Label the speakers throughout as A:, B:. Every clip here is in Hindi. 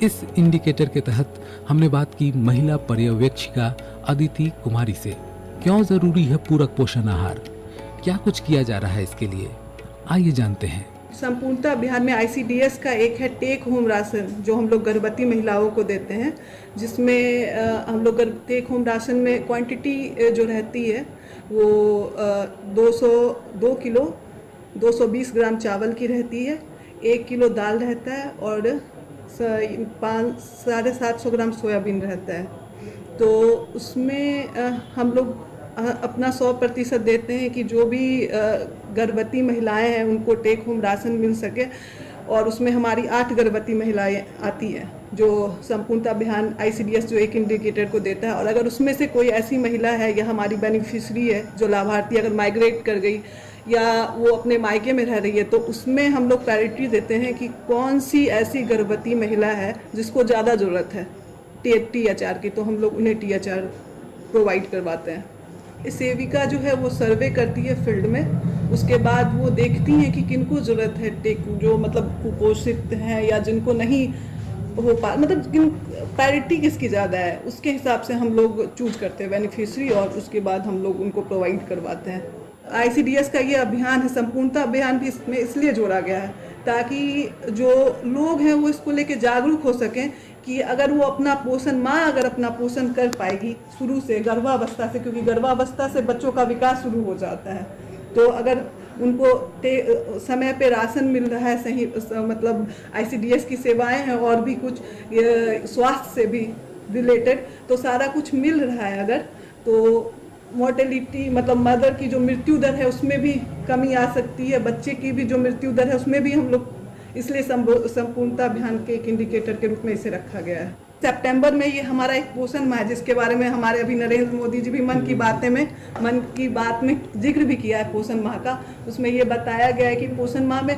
A: इस इंडिकेटर के तहत हमने बात की महिला पर्यवेक्षिका अदिति कुमारी से। क्यों जरूरी है पूरक पोषण आहार, क्या कुछ किया जा रहा है इसके लिए, आइए जानते हैं।
B: संपूर्णता अभियान में ICDS का एक है टेक होम राशन, जो हम लोग गर्भवती महिलाओं को देते हैं, जिसमें हम लोग टेक होम राशन में क्वांटिटी जो रहती है वो 202 किलो 220 ग्राम चावल की रहती है, 1 किलो दाल रहता है और 750 ग्राम सोयाबीन रहता है। तो उसमें हम लोग अपना 100% देते हैं कि जो भी गर्भवती महिलाएं हैं उनको टेक होम राशन मिल सके। और उसमें हमारी 8 गर्भवती महिलाएं आती हैं जो संपूर्णता अभियान ICDS जो एक इंडिकेटर को देता है। और अगर उसमें से कोई ऐसी महिला है या हमारी बेनिफिशरी है जो लाभार्थी अगर माइग्रेट कर गई या वो अपने मायके में रह रही है, तो उसमें हम लोग प्रायोरिटी देते हैं कि कौन सी ऐसी गर्भवती महिला है जिसको ज़्यादा ज़रूरत है THR की, तो हम लोग उन्हें THR प्रोवाइड करवाते हैं। सेविका जो है वो सर्वे करती है फील्ड में, उसके बाद वो देखती हैं कि किनको ज़रूरत है जो मतलब कुपोषित हैं या जिनको नहीं हो पा, मतलब प्रायोरिटी किसकी ज़्यादा है, उसके हिसाब से हम लोग चूज करते हैं बेनिफिशरी और उसके बाद हम लोग उनको प्रोवाइड करवाते हैं। ICDS का ये अभियान है, संपूर्णता अभियान भी इसमें इसलिए जोड़ा गया है ताकि जो लोग हैं वो इसको लेके जागरूक हो सकें कि अगर वो अपना पोषण, माँ अगर अपना पोषण कर पाएगी शुरू से गर्भावस्था से, क्योंकि गर्भावस्था से बच्चों का विकास शुरू हो जाता है, तो अगर उनको समय पे राशन मिल रहा है, सही मतलब ICDS की सेवाएं हैं और भी कुछ स्वास्थ्य से भी रिलेटेड, तो सारा कुछ मिल रहा है अगर, तो मोर्टेलिटी मतलब मदर की जो मृत्यु दर है उसमें भी कमी आ सकती है, बच्चे की भी जो मृत्यु दर है उसमें भी हम लोग, इसलिए संपूर्णता अभियान के एक इंडिकेटर के रूप में इसे रखा गया है। सितंबर में ये हमारा एक पोषण माह है जिसके बारे में हमारे अभी नरेंद्र मोदी जी भी मन की बात में जिक्र भी किया है पोषण माह का। उसमें ये बताया गया है कि पोषण माह में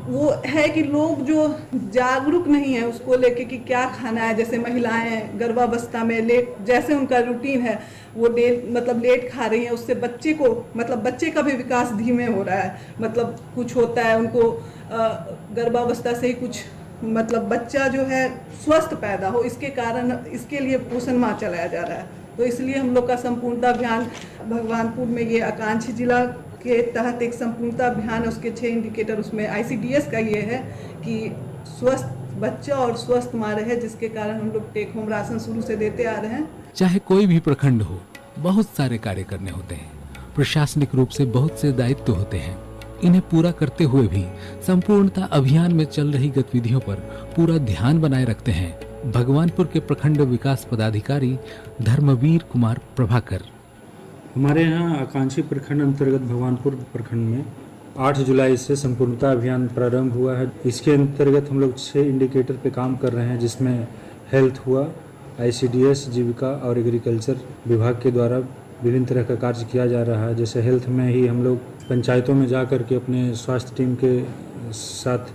B: वो है कि लोग जो जागरूक नहीं है उसको लेके कि क्या खाना है, जैसे महिलाएं गर्भावस्था में लेट, जैसे उनका रूटीन है वो लेट खा रही हैं, उससे बच्चे को मतलब बच्चे का भी विकास धीमे हो रहा है, मतलब कुछ होता है उनको गर्भावस्था से ही कुछ मतलब बच्चा जो है स्वस्थ पैदा हो, इसके कारण इसके लिए पोषण माह चलाया जा रहा है। तो इसलिए हम लोग का संपूर्णता अभियान भगवानपुर में ये आकांक्षी जिला के तहत एक संपूर्णता अभियान है, उसके 6 इंडिकेटर, उसमें ICDS का ये है कि स्वस्थ बच्चा और स्वस्थ माँ रहे, जिसके कारण हम लोग टेक होम राशन शुरू से देते आ रहे हैं।
A: चाहे कोई भी प्रखंड हो, बहुत सारे कार्य करने होते हैं, प्रशासनिक रूप से बहुत से दायित्व होते हैं, इन्हें पूरा करते हुए भी संपूर्णता अभियान में चल रही गतिविधियों पर पूरा ध्यान बनाए रखते हैं भगवानपुर के प्रखंड विकास पदाधिकारी धर्मवीर कुमार प्रभाकर।
C: हमारे यहाँ आकांक्षी प्रखंड अंतर्गत भगवानपुर प्रखंड में 8 जुलाई से संपूर्णता अभियान प्रारंभ हुआ है। इसके अंतर्गत हम लोग 6 इंडिकेटर पे काम कर रहे हैं, जिसमें हेल्थ हुआ, ICDS, जीविका और एग्रीकल्चर विभाग के द्वारा विभिन्न तरह का कार्य किया जा रहा है। जैसे हेल्थ में ही हम लोग पंचायतों में जा कर के अपने स्वास्थ्य टीम के साथ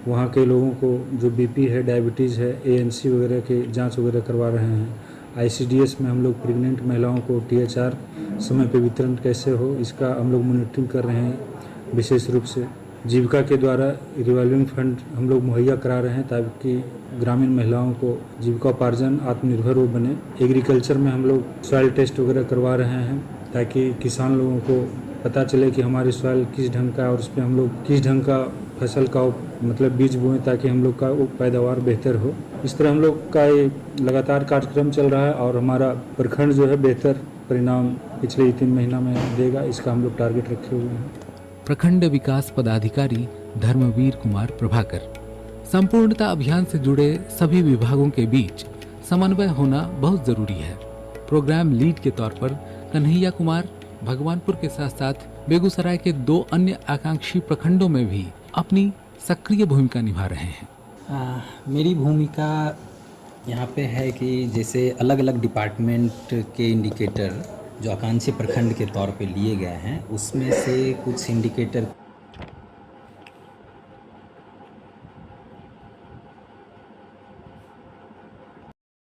C: वहाँ के लोगों को जो BP है, डायबिटीज़ है, ANC वगैरह के जांच वगैरह करवा रहे हैं। ICDS में हम लोग प्रेग्नेंट महिलाओं को THR समय पे वितरण कैसे हो, इसका हम लोग मॉनिटरिंग कर रहे हैं विशेष रूप से। जीविका के द्वारा रिवॉल्विंग फंड हम लोग मुहैया करा रहे हैं ताकि ग्रामीण महिलाओं को जीविकोपार्जन आत्मनिर्भर वो बने। एग्रीकल्चर में हम लोग सॉइल टेस्ट वगैरह करवा रहे हैं ताकि किसान लोगों को पता चले कि हमारी सॉइल किस ढंग का और उस पर हम लोग किस ढंग का फसल का मतलब बीज बोएं ताकि हम लोग का पैदावार बेहतर हो। इस तरह हम लोग का ये लगातार कार्यक्रम चल रहा है और हमारा प्रखंड जो है बेहतर परिणाम पिछले 3 महीना में देगा, इसका हम लोग टारगेट रखे हुए हैं।
A: प्रखंड विकास पदाधिकारी धर्मवीर कुमार प्रभाकर। संपूर्णता अभियान से जुड़े सभी विभागों के बीच समन्वय होना बहुत जरूरी है। प्रोग्राम लीड के तौर पर कन्हैया कुमार भगवानपुर के साथ साथ बेगूसराय के 2 अन्य आकांक्षी प्रखंडों में भी अपनी सक्रिय भूमिका निभा रहे हैं।
D: मेरी भूमिका यहाँ पे है कि जैसे अलग अलग डिपार्टमेंट के इंडिकेटर जो आकांक्षी प्रखंड के तौर पे लिए गए हैं, उसमें से कुछ इंडिकेटर